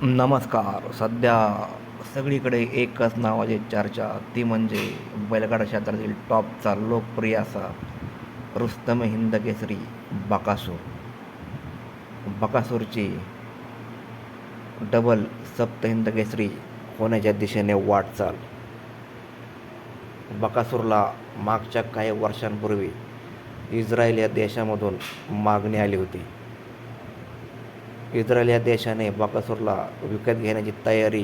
नमस्कार. सध्या सगळीकडे एकच नावाची चर्चा, ती म्हणजे बैलगाडा क्षेत्रातील टॉपचा लोकप्रिय असा रुस्तम हिंद केसरी बकासूर. बकासूरची डबल सप्त हिंद केसरी होण्याच्या दिशेने वाटचाल. बकासूरला मागच्या काही वर्षांपूर्वी इस्रायल या देशामधून मागणी आली होती. इस्रायल या देशाने बकासूरला विकत घेण्याची तयारी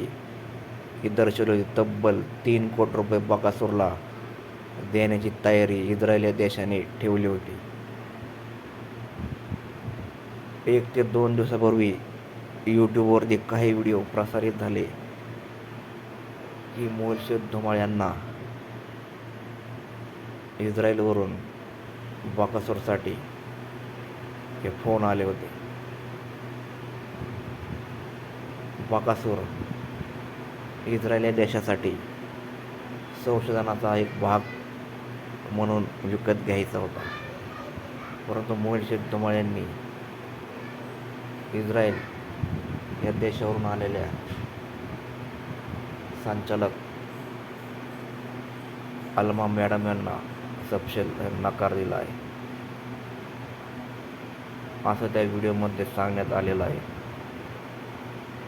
ही दर्शवली होती. तब्बल 3 कोटी रुपये बकासूरला देण्याची तयारी इस्रायल या देशाने ठेवली होती. 1 ते 2 दिवसापूर्वी यूट्यूबवरती काही व्हिडिओ प्रसारित झाले की मोर्शेद धुमाळ यांना इस्रायलवरून बकासूरसाठी हे फोन आले होते. बकासूर इस्रायल या देशासाठी संशोधनाचा एक भाग म्हणून विकत घ्यायचा होता, परंतु मोर्शेद धुमाळ यांनी इस्रायल या देशावरून आलेल्या संचालक अल्मा मॅडम यांना सपशेल नकार दिला आहे, असं त्या व्हिडिओमध्ये सांगण्यात आलेलं आहे.